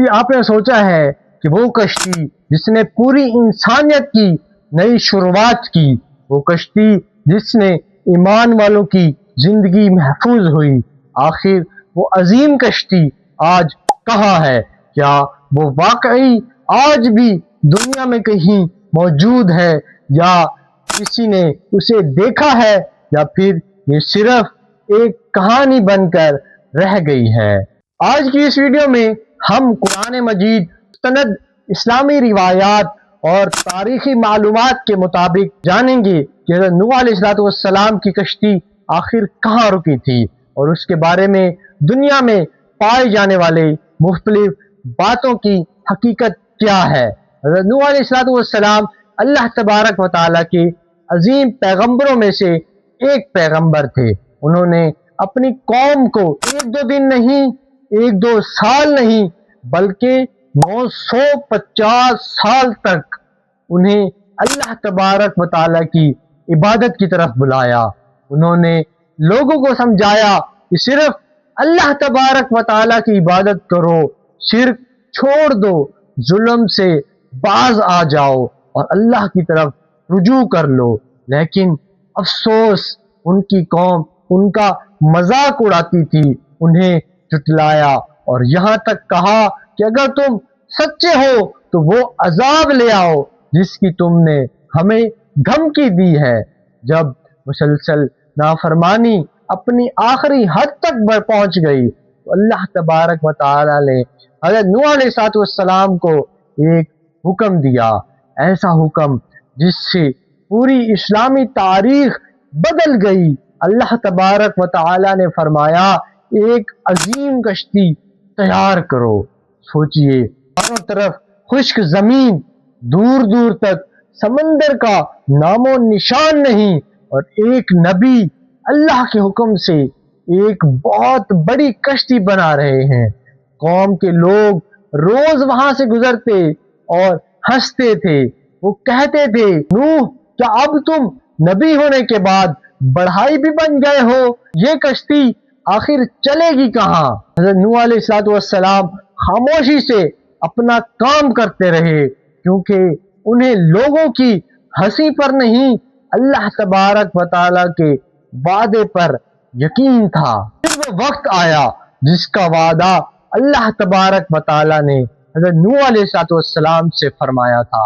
کبھی آپ نے سوچا ہے کہ وہ کشتی جس نے پوری انسانیت کی نئی شروعات کی، وہ کشتی جس نے ایمان والوں کی زندگی محفوظ ہوئی، آخر وہ عظیم کشتی آج کہاں ہے؟ کیا وہ واقعی آج بھی دنیا میں کہیں موجود ہے، یا کسی نے اسے دیکھا ہے، یا پھر یہ صرف ایک کہانی بن کر رہ گئی ہے؟ آج کی اس ویڈیو میں ہم قرآن مجید، مستند اسلامی روایات اور تاریخی معلومات کے مطابق جانیں گے کہ حضرت نوح علیہ السلام کی کشتی آخر کہاں رکی تھی، اور اس کے بارے میں دنیا میں پائے جانے والے مختلف باتوں کی حقیقت کیا ہے۔ حضرت نوح علیہ السلام اللہ تبارک و تعالیٰ کے عظیم پیغمبروں میں سے ایک پیغمبر تھے۔ انہوں نے اپنی قوم کو ایک دو دن نہیں، ایک دو سال نہیں، بلکہ 950 سال تک انہیں اللہ تبارک و تعالیٰ کی عبادت کی طرف بلایا۔ انہوں نے لوگوں کو سمجھایا کہ صرف اللہ تبارک و تعالیٰ کی عبادت کرو، شرک چھوڑ دو، ظلم سے باز آ جاؤ اور اللہ کی طرف رجوع کر لو۔ لیکن افسوس، ان کی قوم ان کا مذاق اڑاتی تھی، انہیں جھٹلایا اور یہاں تک کہا کہ اگر تم سچے ہو تو وہ عذاب لے آؤ جس کی تم نے ہمیں دھمکی دی ہے۔ جب مسلسل نافرمانی اپنی آخری حد تک پہنچ گئی تو اللہ تبارک و تعالی نے حضرت نوح علیہ السلام کو ایک حکم دیا، ایسا حکم جس سے پوری اسلامی تاریخ بدل گئی۔ اللہ تبارک و تعالی نے فرمایا، ایک عظیم کشتی تیار کرو۔ سوچئے، چاروں طرف خشک زمین، دور دور تک سمندر کا نام و نشان نہیں، اور ایک نبی اللہ کے حکم سے ایک بہت بڑی کشتی بنا رہے ہیں۔ قوم کے لوگ روز وہاں سے گزرتے اور ہنستے تھے، وہ کہتے تھے، نوح کیا اب تم نبی ہونے کے بعد بڑھائی بھی بن گئے ہو؟ یہ کشتی آخر چلے گی کہاں؟ حضرت نوح علیہ السلام خاموشی سے اپنا کام کرتے رہے، کیونکہ انہیں لوگوں کی ہنسی پر نہیں، اللہ تبارک و تعالیٰ کے وعدے پر یقین تھا۔ پھر وہ وقت آیا جس کا وعدہ اللہ تبارک و تعالیٰ نے حضرت نوح علیہ السلام سے فرمایا تھا۔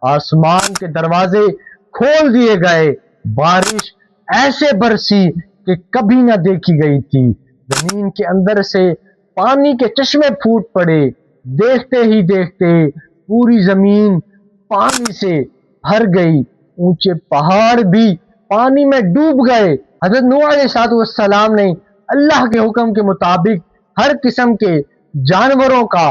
آسمان کے دروازے کھول دیے گئے، بارش ایسے برسی کہ کبھی نہ دیکھی گئی تھی، زمین کے اندر سے پانی کے چشمے پھوٹ پڑے، دیکھتے ہی دیکھتے پوری زمین پانی سے بھر گئی، اونچے پہاڑ بھی پانی میں ڈوب گئے۔ حضرت نوح علیہ السلام نے اللہ کے حکم کے مطابق ہر قسم کے جانوروں کا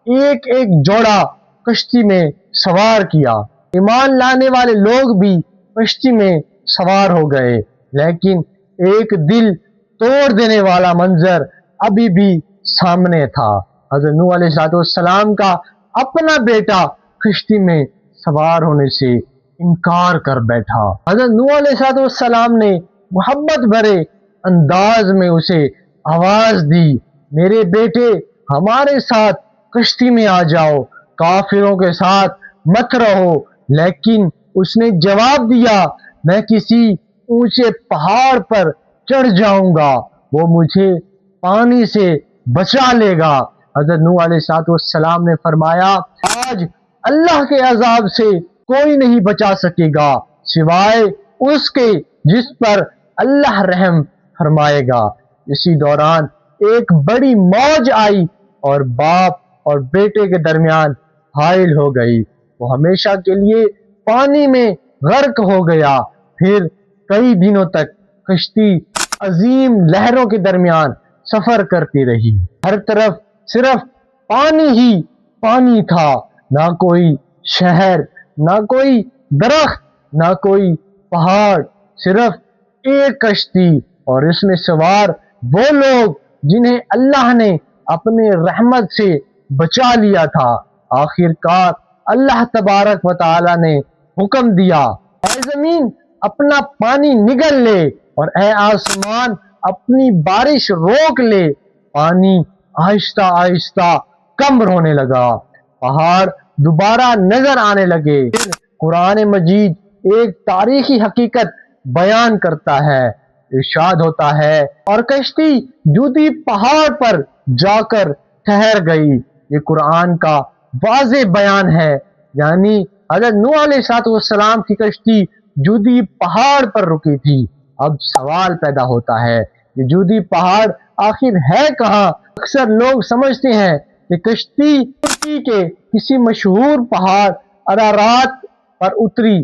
ایک ایک جوڑا کشتی میں سوار کیا۔ ایمان لانے والے لوگ بھی کشتی میں سوار ہو گئے، لیکن ایک دل توڑ دینے والا منظر ابھی بھی سامنے تھا۔ حضرت نوح علیہ السلام کا اپنا بیٹا کشتی میں سوار ہونے سے انکار کر بیٹھا۔ حضرت نوح علیہ السلام نے محبت بھرے انداز میں اسے آواز دی، میرے بیٹے ہمارے ساتھ کشتی میں آ جاؤ، کافروں کے ساتھ مت رہو۔ لیکن اس نے جواب دیا، میں کسی اونچے پہاڑ پر چڑھ جاؤں گا، وہ مجھے پانی سے بچا لے گا۔ حضرت نوح علیہ السلام نے فرمایا، آج اللہ کے عذاب سے کوئی نہیں بچا سکے گا سوائے اس کے جس پر اللہ رحم فرمائے گا۔ اسی دوران ایک بڑی موج آئی اور باپ اور بیٹے کے درمیان حائل ہو گئی، وہ ہمیشہ کے لیے پانی میں غرق ہو گیا۔ پھر کئی دنوں تک کشتی عظیم لہروں کے درمیان سفر کرتی رہی، ہر طرف صرف پانی ہی پانی تھا، نہ کوئی شہر، نہ کوئی درخت، نہ کوئی پہاڑ، صرف ایک کشتی، اور اس میں سوار وہ لوگ جنہیں اللہ نے اپنے رحمت سے بچا لیا تھا۔ آخر کار اللہ تبارک و تعالی نے حکم دیا، اے زمین اپنا پانی نگل لے، اور اے آسمان اپنی بارش روک لے۔ پانی آہستہ آہستہ کمر ہونے لگا، پہاڑ دوبارہ نظر آنے لگے۔ پھر قرآن مجید ایک تاریخی حقیقت بیان کرتا ہے، ارشاد ہوتا ہے اور کشتی جودی پہاڑ پر جا کر ٹھہر گئی۔ یہ قرآن کا واضح بیان ہے، یعنی حضرت نوح علیہ السلام کی کشتی جودی پہاڑ پر رکی تھی۔ اب سوال پیدا ہوتا ہے، یہ جودی پہاڑ آخر ہے کہاں؟ اکثر لوگ سمجھتے ہیں کہ کشتی ترکی کے کسی مشہور پہاڑ ارارات پر اتری،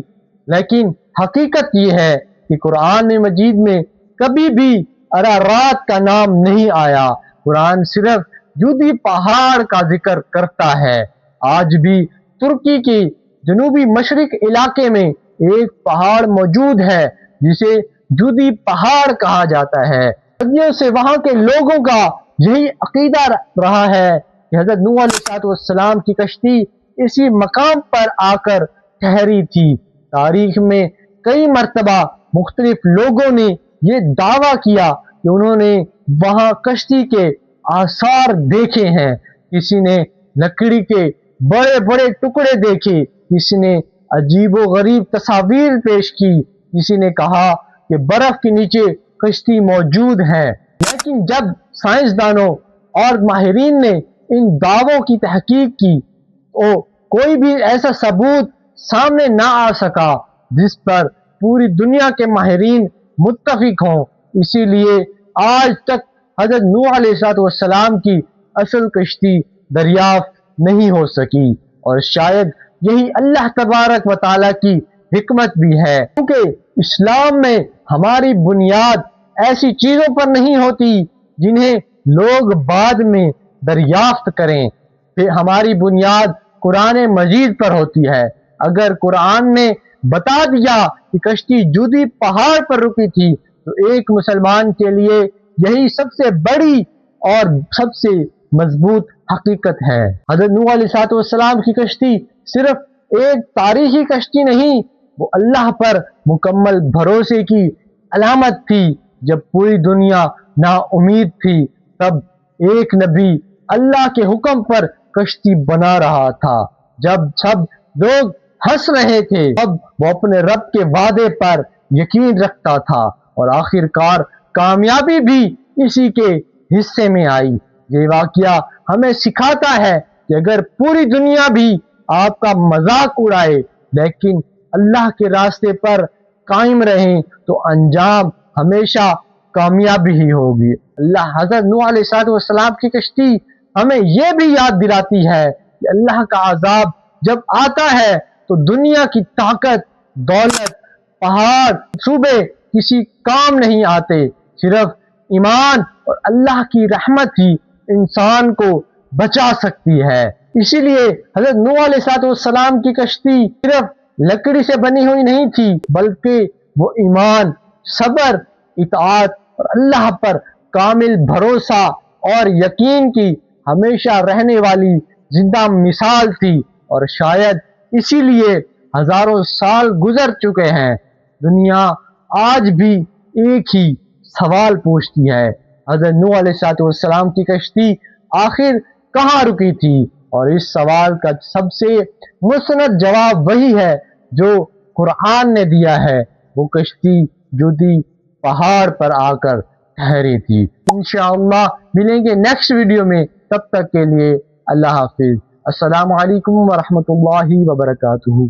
لیکن حقیقت یہ ہے کہ قرآن مجید میں کبھی بھی ارارات کا نام نہیں آیا۔ قرآن صرف جودی پہاڑ کا ذکر کرتا ہے۔ آج بھی ترکی کے جنوبی مشرق علاقے میں ایک پہاڑ موجود ہے جسے جودی پہاڑ کہا جاتا ہے۔ صدیوں سے وہاں کے لوگوں کا یہی عقیدہ رہا ہے کہ حضرت نوح علیہ السلام کی کشتی اسی مقام پر آ کر ٹھہری تھی۔ تاریخ میں کئی مرتبہ مختلف لوگوں نے یہ دعویٰ کیا کہ انہوں نے وہاں کشتی کے آثار دیکھے ہیں۔ کسی نے لکڑی کے بڑے بڑے ٹکڑے دیکھے، کسی نے عجیب و غریب تصاویر پیش کی، کسی نے کہا کہ برف کے نیچے کشتی موجود ہے۔ لیکن جب سائنسدانوں اور ماہرین نے ان دعووں کی تحقیق کی تو کوئی بھی ایسا ثبوت سامنے نہ آ سکا جس پر پوری دنیا کے ماہرین متفق ہوں۔ اسی لیے آج تک حضرت نوح علیہ السلام کی اصل کشتی دریافت نہیں ہو سکی، اور شاید یہی اللہ تبارک و تعالیٰ کی حکمت بھی ہے، کیونکہ اسلام میں ہماری بنیاد ایسی چیزوں پر نہیں ہوتی جنہیں لوگ بعد میں دریافت کریں۔ پھر ہماری بنیاد قرآن مجید پر ہوتی ہے۔ اگر قرآن نے بتا دیا کہ کشتی جودی پہاڑ پر رکی تھی تو ایک مسلمان کے لیے یہی سب سے بڑی اور سب سے مضبوط حقیقت ہے۔ حضرت نوح علیہ السلام کی کشتی صرف ایک تاریخی کشتی نہیں، وہ اللہ پر مکمل بھروسے کی علامت تھی۔ جب پوری دنیا نا امید تھی تب ایک نبی اللہ کے حکم پر کشتی بنا رہا تھا۔ جب سب لوگ ہنس رہے تھے تب وہ اپنے رب کے وعدے پر یقین رکھتا تھا، اور آخر کار کامیابی بھی اسی کے حصے میں آئی۔ یہ واقعہ ہمیں سکھاتا ہے کہ اگر پوری دنیا بھی آپ کا مذاق اڑائے لیکن اللہ کے راستے پر قائم رہیں تو انجام ہمیشہ کامیابی ہی ہوگی۔ اللہ حضرت نوح علیہ السلام کی کشتی ہمیں یہ بھی یاد دلاتی ہے کہ اللہ کا عذاب جب آتا ہے تو دنیا کی طاقت، دولت، پہاڑ، صوبے کسی کام نہیں آتے، صرف ایمان اور اللہ کی رحمت ہی انسان کو بچا سکتی ہے۔ اسی لیے حضرت نوح علیہ السلام کی کشتی صرف لکڑی سے بنی ہوئی نہیں تھی، بلکہ وہ ایمان، صبر، اطاعت اور اللہ پر کامل بھروسہ اور یقین کی ہمیشہ رہنے والی زندہ مثال تھی، اور شاید اسی لیے ہزاروں سال گزر چکے ہیں، دنیا آج بھی ایک ہی سوال پوچھتی ہے، حضرت نوح علیہ السلام کی کشتی آخر کہاں رکی تھی؟ اور اس سوال کا سب سے مستند جواب وہی ہے جو قرآن نے دیا ہے، وہ کشتی جودی پہاڑ پر آ کر ٹھہری تھی۔ انشاءاللہ ملیں گے نیکسٹ ویڈیو میں، تب تک کے لیے اللہ حافظ۔ السلام علیکم ورحمۃ اللہ وبرکاتہ۔